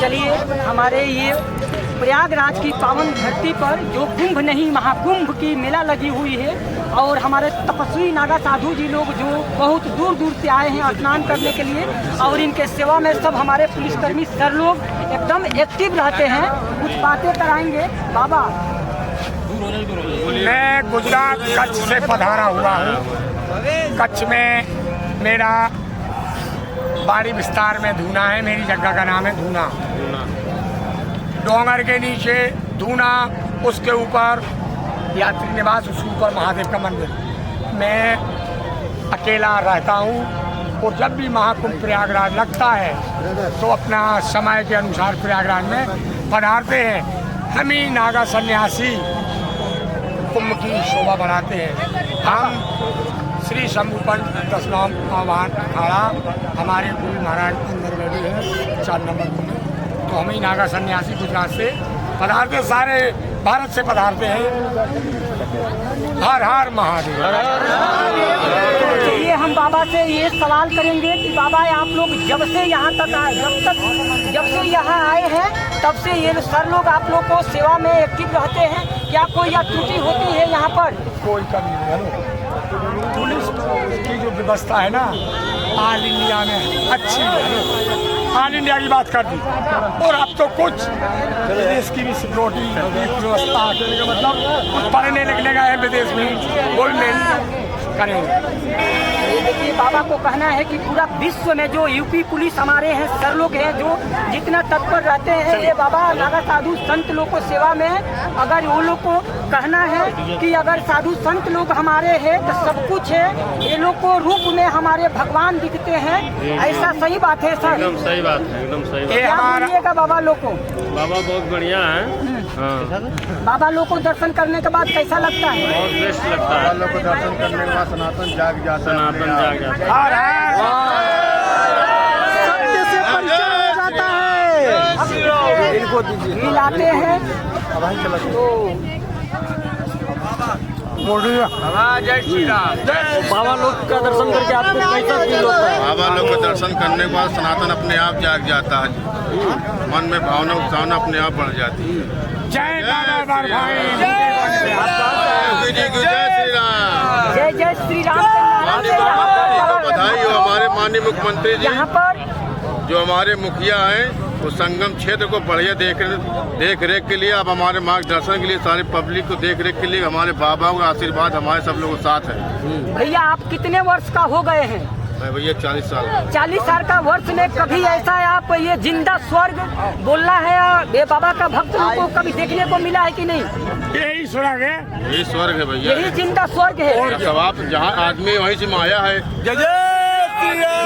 चलिए हमारे ये प्रयागराज की पावन धरती पर जो कुंभ नहीं महाकुंभ की मेला लगी हुई है और हमारे तपस्वी नागा साधु जी लोग जो बहुत दूर दूर से आए हैं स्नान करने के लिए और इनके सेवा में सब हमारे पुलिसकर्मी सर लोग एकदम एक्टिव रहते हैं। कुछ बातें कराएंगे बाबा। मैं गुजरात कच्छ से पधारा हुआ हूँ। कच्छ में मेरा बाड़ी विस्तार में धूना है। मेरी जगह का नाम है धूना। डोंगर के नीचे धूना, उसके ऊपर यात्री निवास, उसके ऊपर महादेव का मंदिर। मैं अकेला रहता हूँ और जब भी महाकुंभ प्रयागराज लगता है तो अपना समय के अनुसार प्रयागराज में पधारते हैं। हम ही नागा सन्यासी कुंभ की शोभा बढ़ाते हैं। हम श्री शंभू पंत 10 नाम आह्वान अखाड़ा, हमारे गुरु महाराज अंदर बैठे हैं 4 नंबर में। तो हम ही नागा सन्यासी गुजरात से पधारते, सारे भारत से पधारते हैं। हर हर महादेव। चलिए हम बाबा से ये सवाल करेंगे कि बाबा आप लोग जब से यहाँ तक आए, जब से यहाँ आए हैं तब से ये सर लोग आप लोग को सेवा में एक्टिव रहते हैं। क्या कोई या त्रुटि होती है यहाँ पर? कोई कमी नहीं है। पुलिस की जो व्यवस्था है ना ऑल इंडिया में अच्छी है। ऑल इंडिया की बात कर दी और अब तो कुछ विदेश की भी सिक्योरिटी व्यवस्था मतलब कुछ पढ़ने लिखने का है विदेश में, वो भी करेंगे। देखिए बाबा को कहना है कि पूरा विश्व में जो यूपी पुलिस हमारे हैं सर लोग हैं जो जितना तत्पर रहते हैं, ये बाबा नागा साधु संत लोग को सेवा में, अगर वो लोग को कहना है कि अगर साधु संत लोग हमारे हैं तो सब कुछ है। ये लोग को रूप में हमारे भगवान दिखते हैं। ऐसा सही बात है सर? एकदम सही बात है, एकदम सही बात है। क्या बोलिएगा बाबा लोग को? बाबा बहुत बढ़िया है। हाँ। बाबा लोग को दर्शन करने के बाद कैसा लगता है? बहुत बेस्ट लगता है। बाबा लोग को दर्शन करने के बाद सनातन जाग जाता है। सनातन जाग जाता है। सत्य से परिचय हो जाता है। इनको दीजिए। मिलाते हैं तो जय श्री राम। बाबा लोग का दर्शन करके आपको कैसा फील होता है? बाबा लोग का दर्शन करने के बाद सनातन अपने आप जाग जाता है। मन में भावना उत्साहना अपने आप बढ़ जाती है। जय भाई। जय श्री राम। जय जय श्री राम। बधाई हो हमारे माननीय मुख्यमंत्री जी। यहाँ पर जो हमारे मुखिया हैं वो संगम क्षेत्र को बढ़िया देख रेख के लिए, अब हमारे मार्गदर्शन के लिए, सारी पब्लिक को देख रेख के लिए हमारे बाबाओं का आशीर्वाद हमारे सब लोगों के साथ है। भैया आप कितने वर्ष का हो गए हैं? मैं भैया 40 साल। 40 साल का वर्ष में कभी ऐसा है आप ये जिंदा स्वर्ग बोलना है ये बाबा का भक्त लोग को कभी देखने को मिला है कि नहीं? यही स्वर्ग है, यही स्वर्ग है भैया। यही जिंदा स्वर्ग है। और सवाब जहाँ आदमी वहीं से माया है। जय जय श्री राम।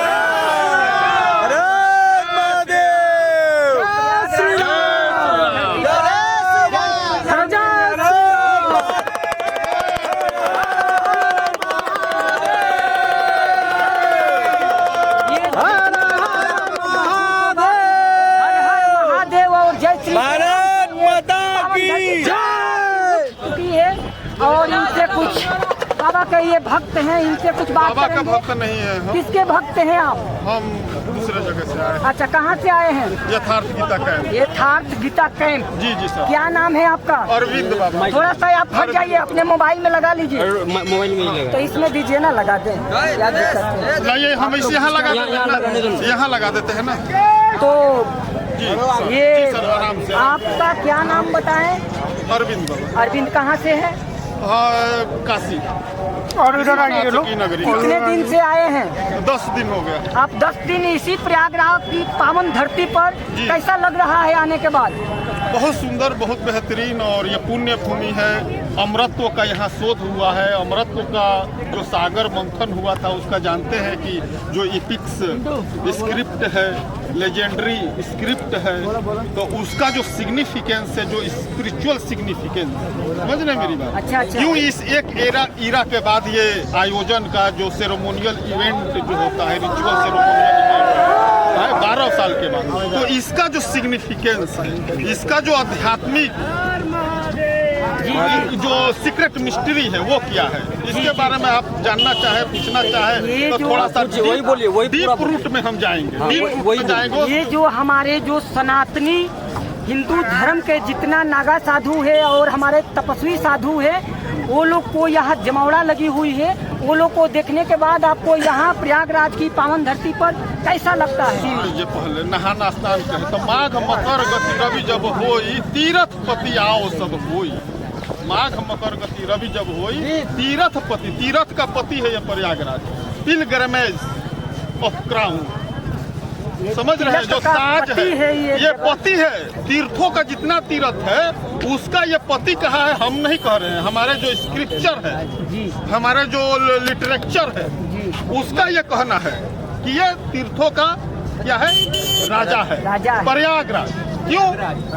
और इनसे कुछ बाबा के ये भक्त हैं, इनसे कुछ बात बाबा का करेंगे। भक्त नहीं है हम। किसके भक्त हैं आप? हम दूसरे जगह से आए हैं। अच्छा कहाँ से आए हैं? यथार्थ गीता कैंप। यथार्थ गीता कैंप। जी जी सर। क्या नाम है आपका? अरविंद बाबा। थोड़ा सा आप हट जाइए, अपने मोबाइल में लगा लीजिए। मोबाइल में ही तो इसमें दीजिए ना, लगा दें। क्या दिक्कत है? नहीं हम इसे यहाँ लगा देते हैं। यहाँ लगा देते हैं ना। तो जी ये सर आराम से। आपका क्या नाम बताएं? अरविंद बाबा। अरविंद कहाँ से है? हाँ काशी। और इधर आइए लोग। की नगरी। कितने दिन से आए हैं? 10 दिन हो गया। आप 10 दिन इसी प्रयागराज की पावन धरती पर जी। कैसा लग रहा है आने के बाद? बहुत सुंदर, बहुत बेहतरीन। और ये पुण्य भूमि है। अमृतत्व का यहाँ शोध हुआ है। अमृतत्व का जो सागर मंथन हुआ था उसका जानते हैं कि जो इपिक्स स्क्रिप्ट है, लेजेंडरी स्क्रिप्ट है, तो उसका जो सिग्निफिकेंस है, जो स्पिरिचुअल सिग्निफिकेंस, समझ रहे मेरी बात? अच्छा अच्छा। क्यों इस एक एरा के बाद ये आयोजन का जो सेरेमोनियल इवेंट जो होता है, रिचुअल सेरेमोनियल इवेंट है 12 साल के बाद, तो इसका जो सिग्निफिकेंस है, इसका जो आध्यात्मिक जो सीक्रेट मिस्ट्री है वो क्या है, इसके बारे में आप जानना चाहे, पूछना चाहे तो थोड़ा सा वही बोलिए, वही डीप रूट में हम जाएंगे, डीप रूट में जाएंगे। ये जो हमारे जो सनातनी हिंदू धर्म के जितना नागा साधु है और हमारे तपस्वी साधु है, वो लोग को यहाँ जमौड़ा लगी हुई है। वो लोग को देखने के बाद आपको यहाँ प्रयागराज की पावन धरती पर कैसा लगता है? ये पहले नहाना स्नान कहे तो माघ मकर गति रवि जब होई तीर्थ पति आओ सब होई। माघ मकर गति रवि जब होई तीर्थ पति, तीर्थ का पति है ये प्रयागराज, पिलग्रमेज ऑफ क्राउन, समझ रहे हैं, जो ताज है ये पति है। तीर्थों का जितना तीर्थ है उसका ये पति कहा है, हम नहीं कह रहे हैं। हमारे जो स्क्रिप्चर है, हमारे जो लिटरेचर है, उसका ये कहना है कि ये तीर्थों का क्या है, राजा है प्रयागराज। क्यों?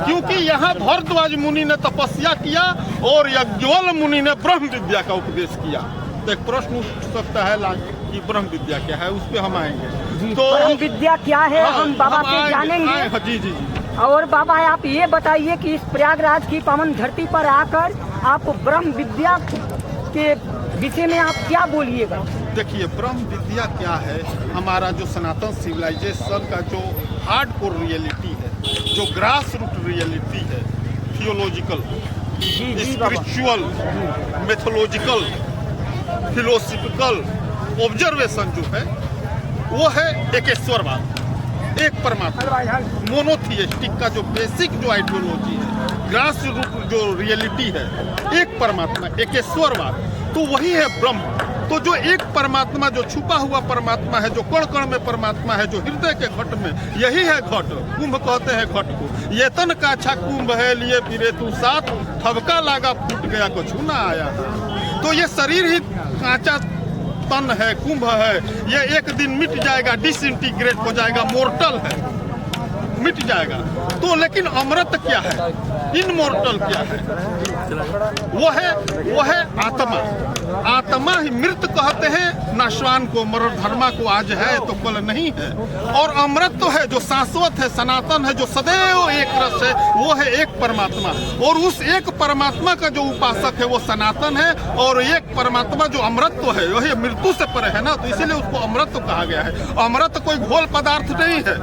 क्योंकि यहाँ भरद्वाज मुनि ने तपस्या किया और यज्ञवल मुनि ने ब्रह्म विद्या का उपदेश किया। तो एक प्रश्न उठ सकता है कि ब्रह्म विद्या क्या है, उस पर हम आएंगे। तो ब्रह्म विद्या क्या है हम बाबा से जानेंगे। जी जी जी। और बाबा आप ये बताइए कि इस प्रयागराज की पावन धरती पर आकर आप ब्रह्म विद्या के विषय में आप क्या बोलिएगा? देखिए, ब्रह्म विद्या क्या है, हमारा जो सनातन सिविलाइजेशन का जो हार्डकोर रियलिटी है, जो ग्रास रूट रियलिटी है, theological, spiritual, mythological, philosophical observation जो है वो है एकेश्वरवाद, एक परमात्मा, मोनोथिएस्टिक का जो बेसिक जो आइडियोलॉजी है, ग्रास रूट जो रियलिटी है, एक परमात्मा, एकेश्वरवाद, तो वही है ब्रह्म। तो जो एक परमात्मा, जो छुपा हुआ परमात्मा है, जो कण कण में परमात्मा है, जो हृदय के घट में, यही है घट। कुंभ कहते हैं घट को। ये तन का अच्छा कुंभ है, लिए फिरे तू साथ, ठबका लागा फूट गया कुछ ना आया। तो ये शरीर ही कांचा तन है, कुंभ है, ये एक दिन मिट जाएगा, डिसइंटीग्रेट हो जाएगा, मोर्टल है, मिट जाएगा। तो लेकिन अमृत क्या है, इनमोर्टल क्या है, वो है आत्मा। आत्मा ही मृत कहते हैं नाशवान को, मरण धर्मा को, आज है तो कल नहीं है। और अमृत तो है जो शाश्वत है, सनातन है, जो सदैव एक रस है, वो है एक परमात्मा। और उस एक परमात्मा का जो उपासक है वो सनातन है, और एक परमात्मा जो अमृत तो है वही मृत्यु से परे है ना, तो इसीलिए उसको अमृत तो कहा गया है। अमृत कोई घोल पदार्थ नहीं है,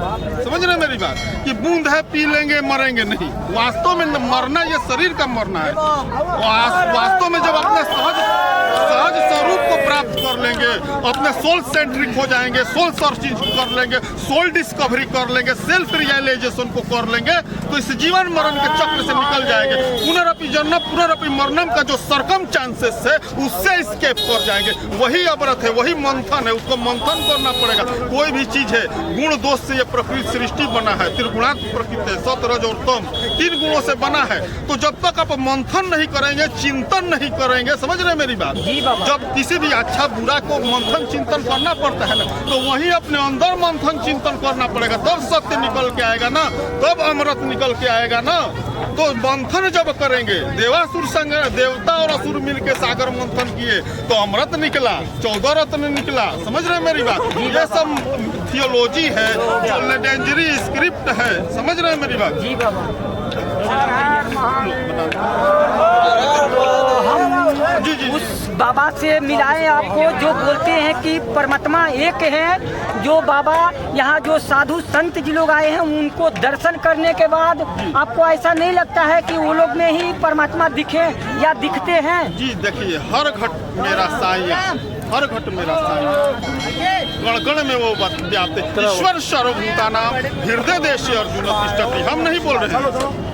समझ रहे मेरी बात, कि बूंद है पी लेंगे मरेंगे नहीं। वास्तव में मरना ये शरीर का मरना है। वास्तव में जब अपने सहज स्वरूप को प्राप्त कर लेंगे, अपने सोल सेंट्रिक हो जाएंगे, सोल सर्चिंग कर लेंगे, सोल डिस्कवरी कर लेंगे, सेल्फ रियलाइजेशन को कर लेंगे, तो इस जीवन मरण के चक्र से निकल जाएंगे। पुनरअपि जन्म पुनरअपि मरणम का जो सरकम चांसेस है उससे स्केप कर जाएंगे। वही अमृत है, वही मंथन है, उसको मंथन करना पड़ेगा। कोई भी चीज है, गुण दोष से ये प्रकृति सृष्टि बना है, त्रिगुणात्मक प्रकृति है, सत रज और तम, 3 गुणों से बना है। तो जब तक आप मंथन नहीं करेंगे, चिंतन नहीं करेंगे, समझ रहे मेरी बात, जब किसी भी अच्छा बुरा को मंथन चिंतन करना पड़ता है ना, तो वही अपने अंदर मंथन चिंतन करना पड़ेगा, तब सत्य निकल के आएगा ना, तब अमृत निकल के आएगा ना। तो मंथन जब करेंगे, देवासुर संग देवता और असुर मिलके सागर मंथन किए तो अमृत निकला, 14 रत्न निकला, समझ रहे मेरी बात। ये सब थियोलॉजी है, लेजेंडरी स्क्रिप्ट है, समझ रहे मेरी बात। जी बाबा। जी जी उस बाबा से मिलाए आपको जो बोलते हैं कि परमात्मा एक है। जो बाबा यहाँ जो साधु संत जी लोग आए हैं उनको दर्शन करने के बाद आपको ऐसा नहीं लगता है कि वो लोग में ही परमात्मा दिखे या दिखते हैं? जी देखिए, हर घट मेरा साईं, हर घट मेरा साईं, गण गण में वो व्याप्त ईश्वर सर्वभूतानां हृदय देशे अर्जुन तिष्ठति। हम नहीं बोल रहे हैं,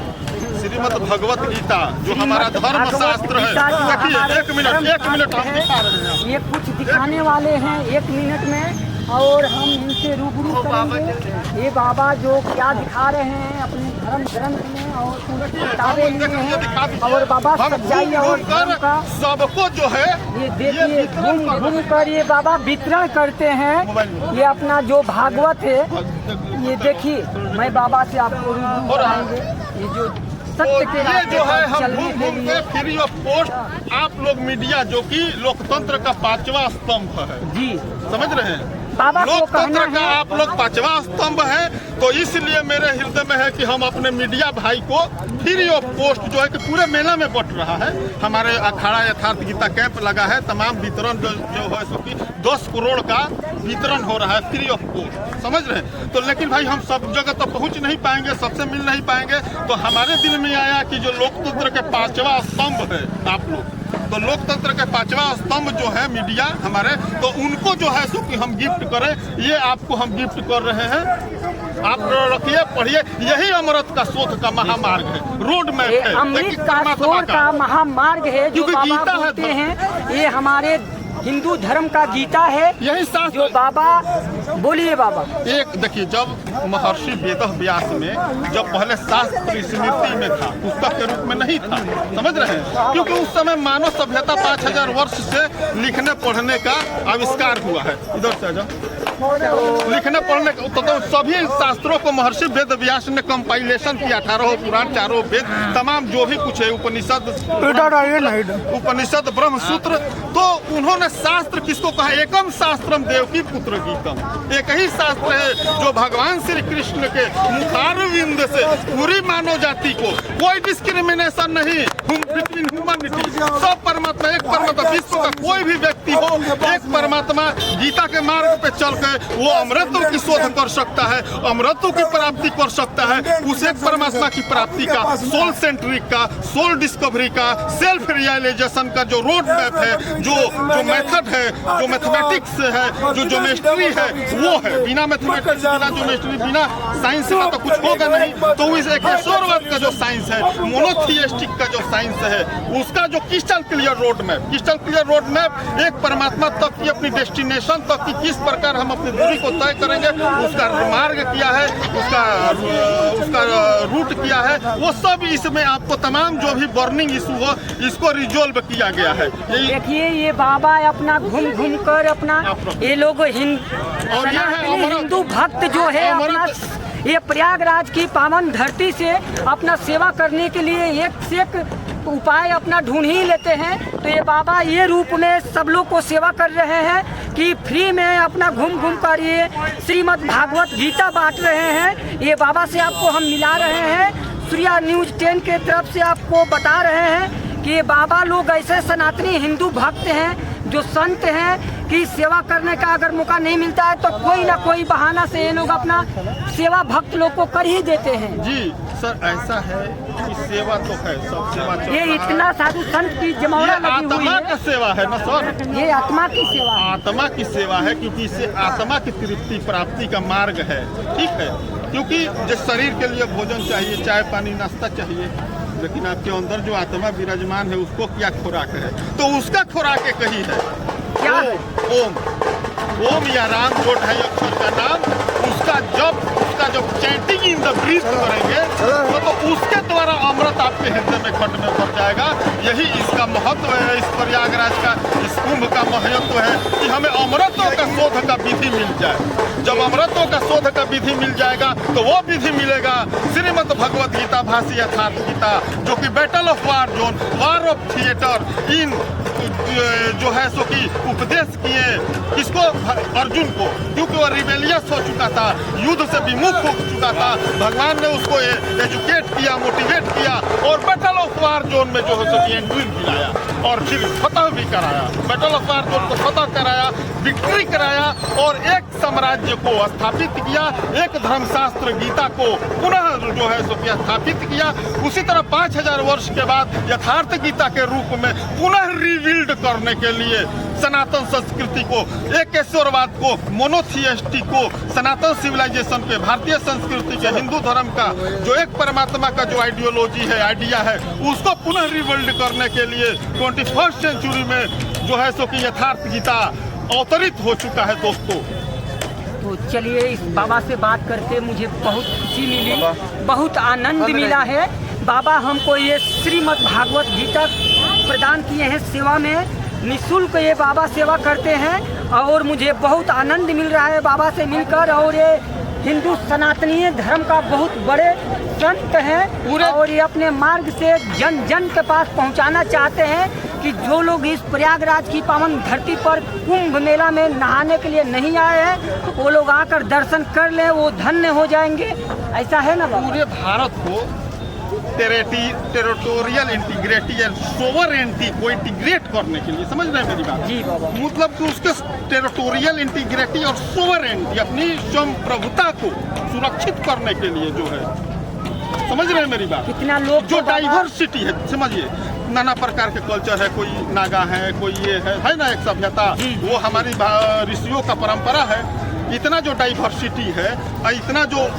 श्रीमद् भगवत गीता जो हमारा धर्म शास्त्र है। देखिए, एक मिनट हम दिखा रहे हैं, ये कुछ दिखाने वाले हैं 1 मिनट में, और हम इनसे रूबरू करेंगे। ये बाबा जो क्या दिखा रहे हैं अपने धर्म ग्रंथ में, और किताबें लिए हैं, और बाबा सच्चाई और धर्म का सबको जो है ये देखिए घूम घूम कर ये बाबा वितरण करते हैं। ये अपना जो भागवत है, ये देखिए, मैं बाबा से आपको रूबरू कराएंगे। ये जो सत्य के ये जो है, हम चलने के घूम लिए के फ्री ऑफ कॉस्ट आप लोग मीडिया, जो कि लोकतंत्र का 5वां स्तंभ है, जी समझ रहे हैं, बाबा को कहना लोकतंत्र का है आप लोग पांचवा स्तंभ है। तो इसलिए मेरे हृदय में है कि हम अपने मीडिया भाई को फ्री ऑफ कॉस्ट जो है कि पूरे मेला में बट रहा है। हमारे अखाड़ा यथार्थ गीता कैंप लगा है, तमाम वितरण जो है सो कि 10 करोड़ का वितरण हो रहा है फ्री ऑफ कॉस्ट, समझ रहे हैं। तो लेकिन भाई हम सब जगह तो पहुंच नहीं पाएंगे, सबसे मिल नहीं पाएंगे। तो हमारे दिल में आया कि जो लोकतंत्र के पांचवा स्तंभ है आप लोग, तो लोकतंत्र के पांचवा स्तंभ जो है मीडिया हमारे, तो उनको जो है सो कि हम गिफ्ट करें। ये आपको हम गिफ्ट कर रहे हैं, आप रखिए, पढ़िए। यही अमृत का शोध का महामार्ग है, रोड मैप ये है, अमृत का शोध का महामार्ग है जो क्योंकि बाबा गीता है बोलते हैं। ये हमारे हिंदू धर्म का गीता है, यही शास्त्र जो बाबा बोलिए बाबा। एक देखिए, जब महर्षि वेद व्यास में जब पहले शास्त्र स्मृति में था, पुस्तक के रूप में नहीं था, समझ रहे हैं। क्योंकि उस समय मानव सभ्यता 5000 वर्ष से लिखने पढ़ने का आविष्कार हुआ है। इधर से आजा, लिखने पढ़ने तो सभी शास्त्रों को महर्षि वेद व्यास ने कंपाइलेशन किया, 18 पुराण, 4 वेद, तमाम जो भी कुछ है, उपनिषद ब्रह्मसूत्र। तो उन्होंने शास्त्र किसको कहा? एकम शास्त्रम देवकी पुत्र गीतम। एक ही शास्त्र है जो भगवान श्री कृष्ण के मुखारविंद से पूरी मानव जाति को, कोई डिस्क्रिमिनेशन नहीं, बिटवीन ह्यूमैनिटी, सब परमात्मा, एक परमात्मा, विश्व का कोई भी व्यक्ति हो, एक परमात्मा गीता के मार्ग पे चल के वो अमृतों की शोध कर सकता है, अमृतों की प्राप्ति कर सकता है। उस एक परमात्मा की प्राप्ति का, सोल सेंट्रिक का, सोल डिस्कवरी का, सेल्फ रियलाइजेशन का जो रोड मैप है, जो मेथड है, जो मैथमेटिक्स है, जो ज्योमेट्री है, वो है। बिना मैथमेटिक्स, बिना ज्योमेट्री, बिना साइंस का तो कुछ होगा नहीं। तो इस एक ईश्वरवाद का जो साइंस है, मोनोथियस्टिक का जो साइंस है, उसका जो crystal clear road map, crystal clear road map एक परमात्मा तक की, अपनी डेस्टिनेशन तक की किस प्रकार हम अपनी दूरी को तय करेंगे, उसका मार्ग किया है, उसका रूट किया है, वो सब इसमें आपको तमाम जो भी बर्निंग इशू हो, इसको रिजोल्व किया गया है। देखिए ये बाबा अपना घूम घूम कर अपना, ये लोग हिंदू भक्त जो है अपना, ये प्रयागराज की पावन धरती से अपना सेवा करने के लिए एक से एक उपाय अपना ढूंढ ही लेते हैं। तो ये बाबा ये रूप में सब लोग को सेवा कर रहे हैं कि फ्री में अपना घूम घूम कर ये श्रीमद् भागवत गीता बांट रहे हैं। ये बाबा से आपको हम मिला रहे हैं, सूर्या न्यूज़ 10 के तरफ से आपको बता रहे हैं कि ये बाबा लोग ऐसे सनातनी हिंदू भक्त हैं, जो संत हैं, कि सेवा करने का अगर मौका नहीं मिलता है तो कोई ना कोई बहाना से ये लोग अपना सेवा भक्त लोग को कर ही देते हैं। जी सर, ऐसा है कि सेवा तो है, सब सेवा चल ये रहा है। इतना साधु संत की जमावड़ा लगी हुई आत्मा है, की सेवा है ना सर, ये आत्मा की सेवा है। आत्मा की सेवा है, क्योंकि इससे आत्मा की तृप्ति प्राप्ति का मार्ग है। ठीक है, क्योंकि जिस शरीर के लिए भोजन चाहिए, चाय पानी नाश्ता चाहिए, लेकिन आपके अंदर जो आत्मा विराजमान है उसको क्या खुराक है? तो उसका खुराक एक ही है, क्या है? ओम। ओम या राम जो है अक्षर का नाम, उसका जब चैंटिंग इन द ब्रीथ करेंगे तो उसके द्वारा अमृत आपके हृदय में घट में भर जाएगा। यही इसका महत्व है, इस प्रयागराज का, इस कुंभ का महत्व है कि हमें अमृतों का शोध का विधि मिल जाए। जब अमृतों का शोध का विधि मिल जाएगा तो वो विधि मिलेगा श्रीमद् भगवत गीता भाषी यथार्थ गीता, जो कि battle of war zone, war of theatre in जो है सो कि उपदेश किए किसको? अर्जुन को, क्योंकि वो रिबेलियस हो चुका था, युद्ध से विमुख हो चुका था। भगवान ने उसको एजुकेट किया, मोटिवेट किया और बैटल ऑफ वार जोन में जो है सो कि एंट्री दिलाया और फिर फतह भी कराया। बैटल ऑफ वार जोन को फतह कराया, विक्ट्री कराया और एक साम्राज्य को स्थापित किया, एक धर्मशास्त्र गीता को पुनः जो है सो कि स्थापित किया। उसी तरह 5000 वर्ष के बाद यथार्थ गीता के रूप में पुनः रिबिल्ड करने के लिए सनातन संस्कृति को, एक ईश्वरवाद को, मोनोथियस्टिक को, सनातन सिविलाइजेशन के, भारतीय संस्कृति के, हिंदू धर्म का जो एक परमात्मा का जो आइडियोलॉजी है, आइडिया है, उसको पुनः रिबिल्ड करने के लिए 21st सेंचुरी में जो है सो कि यथार्थ गीता अवतरित हो चुका है दोस्तों। तो चलिए इस बाबा से बात करके मुझे बहुत खुशी मिली, बहुत आनंद मिला है। बाबा हमको ये श्रीमद् भागवत गीता प्रदान किए हैं सेवा में, निःशुल्क ये बाबा सेवा करते हैं और मुझे बहुत आनंद मिल रहा है बाबा से मिलकर। और ये हिंदू सनातनीय धर्म का बहुत बड़े संत हैं और ये अपने मार्ग से जन जन के पास पहुंचाना चाहते हैं कि जो लोग इस प्रयागराज की पावन धरती पर कुंभ मेला में नहाने के लिए नहीं आए हैं, वो लोग आकर दर्शन कर लें, वो धन्य हो जाएंगे। ऐसा है ना बाबा? पूरे भारत को टेरिटोरियल इंटीग्रिटी एंड सोवरेनिटी को इंटीग्रेट करने के लिए, समझ रहे हैं मेरी बात? जी बाबा। मतलब कि उसके टेरिटोरियल इंटीग्रिटी और सोवरेनिटी, अपनी संप्रभुता को सुरक्षित करने के लिए जो है, समझ रहे हैं मेरी बात? कितना लोग जो तो बाबा- डाइवर्सिटी है, समझिए, नाना प्रकार के कल्चर है, कोई नागा है, कोई ये है ना, एक सभ्यता, वो हमारी ऋषियों का परंपरा है। इतना जो डाइवर्सिटी है, इतना जो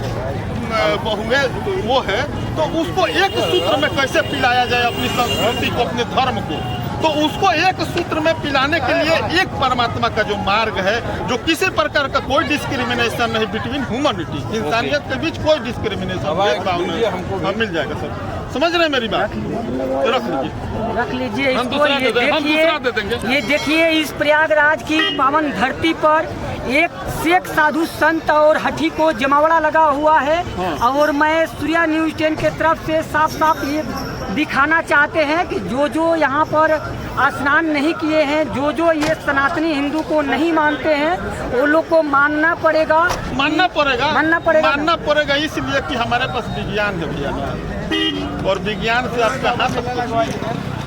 बहुए वो है, तो उसको एक सूत्र में कैसे पिलाया जाए अपनी संस्कृति को, अपने धर्म को, तो उसको एक सूत्र में पिलाने के लिए एक परमात्मा का जो मार्ग है, जो किसी प्रकार का कोई डिस्क्रिमिनेशन नहीं बिटवीन ह्यूमनिटी, इंसानियत के बीच कोई डिस्क्रिमिनेशन भेदभाव नहीं, हमको मिल जाएगा सर। समझ रहे हैं मेरी बात? तो रख लीजिए इसको। दूसरा दे देंगे, हम दूसरा दे देंगे। ये देखिए, इस प्रयागराज की पावन धरती पर एक शेख साधु संत और हठी को जमावड़ा लगा हुआ है। और मैं सूर्या न्यूज़ 10 के तरफ से साफ साफ ये दिखाना चाहते हैं कि जो यहाँ पर स्नान नहीं किए हैं, जो ये सनातनी हिंदू को नहीं मानते हैं, वो लोग को मानना पड़ेगा इसलिए कि हमारे पास विज्ञान है भैया, और विज्ञान से आप कहाँ तक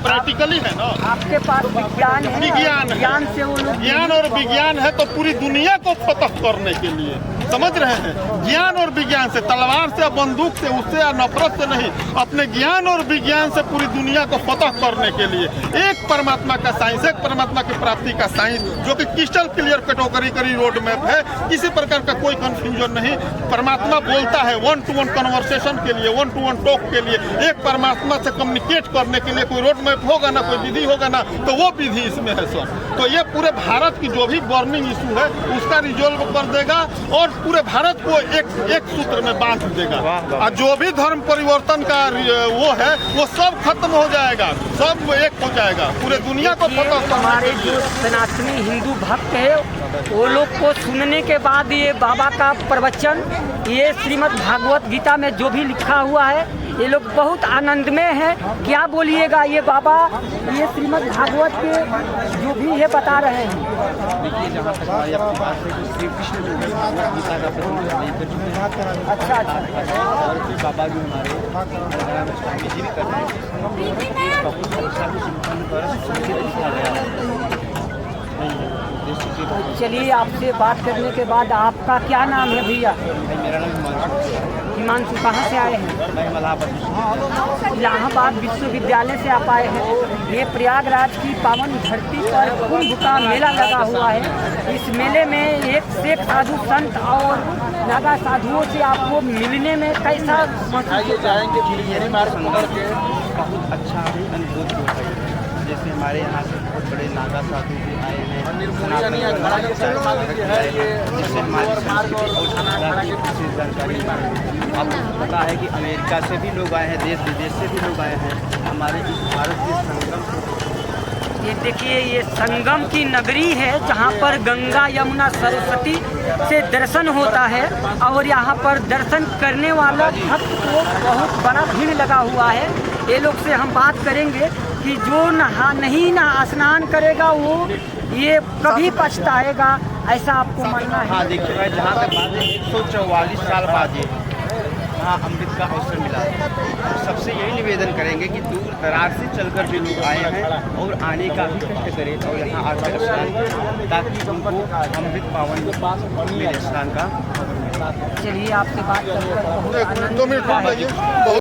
प्रैक्टिकली है ना, आपके पास विज्ञान है, विज्ञान से वो लोग, ज्ञान और विज्ञान है तो पूरी दुनिया को फतह करने के लिए, समझ रहे हैं? ज्ञान और विज्ञान से, तलवार से, बंदूक से, उससे या नफरत से नहीं, अपने ज्ञान और विज्ञान से पूरी दुनिया को फतह करने के लिए एक परमात्मा का साइंस, एक परमात्मा की प्राप्ति का साइंस, जो कि crystal clear category road map है, किसी प्रकार का कोई कंफ्यूजन नहीं। परमात्मा बोलता है 1-to-1 कन्वर्सेशन के लिए, 1-to-1 टॉक के लिए, एक परमात्मा से कम्युनिकेट करने के लिए कोई रोड मैप होगा ना, कोई विधि होगा ना, तो वो विधि इसमें है सर। तो ये पूरे भारत की जो भी बर्निंग इशू है उसका रिजोल्व कर देगा और पूरे भारत को एक सूत्र में बांध देगा। और जो भी धर्म परिवर्तन का वो है, वो सब खत्म हो जाएगा, सब एक हो जाएगा, पूरे दुनिया को पता। हमारे जो सनातनी हिंदू भक्त है, वो लोग को सुनने के बाद ये बाबा का प्रवचन, ये श्रीमद् भागवत गीता में जो भी लिखा हुआ है, ये लोग बहुत आनंद में है। क्या बोलिएगा, ये बाबा ये श्रीमद् भागवत के जो भी है बता रहे हैं। देखिए, जहाँ तक हमारी आपकी बात है कि श्री कृष्ण जो है भगवत गीता का प्रतिनिधित्व नहीं कर चुके हैं। अच्छा। और फिर बाबा भी हमारे स्वामी जी भी कर रहे हैं। बहुत परीक्षा को संपन्न कर सुनिश्चित लिखा गया है। चलिए, आपसे बात करने के बाद, आपका क्या नाम है भैया? मेरा नाम हिमांशु। कहाँ से आए हैं? मैं इलाहाबाद विश्वविद्यालय से आप आए हैं। ये प्रयागराज की पावन धरती पर कुंभ का मेला लगा हुआ है। इस मेले में एक शेख साधु संत और नागा साधुओं से आपको मिलने में कैसा महसूस जाएंगे? बहुत अच्छा अनुभूति होता है। जैसे हमारे यहाँ से बहुत बड़े नागा साधु भी आए हैं, जिससे हमारी संस्कृति और सभ्यता की विशेष जानकारी है। आपको पता है कि अमेरिका से भी लोग आए हैं, देश विदेश से भी लोग आए हैं हमारे इस भारत के संगम। ये देखिए, ये संगम की नगरी है जहाँ पर गंगा यमुना सरस्वती से दर्शन होता है। और यहाँ पर दर्शन करने वाला भक्त को बहुत बड़ा भीड़ लगा हुआ है। ये लोग से हम बात करेंगे कि जो नहीं स्नान करेगा वो ये कभी पछताएगा, ऐसा आपको मानना है? हाँ, देखिए भाई, जहाँ तक बात है 144 साल बाद ये यहाँ अमृत का अवसर मिला है। तो सबसे यही निवेदन करेंगे कि दूर दराज से चलकर जो लोग आए हैं और आने का भी कष्ट करें और यहाँ आकर स्नान करें, ताकि उनको अमृत पावन मिले स्नान का। चलिए, आपसे बात कर बहुत आनंद दो मिनट मिला है।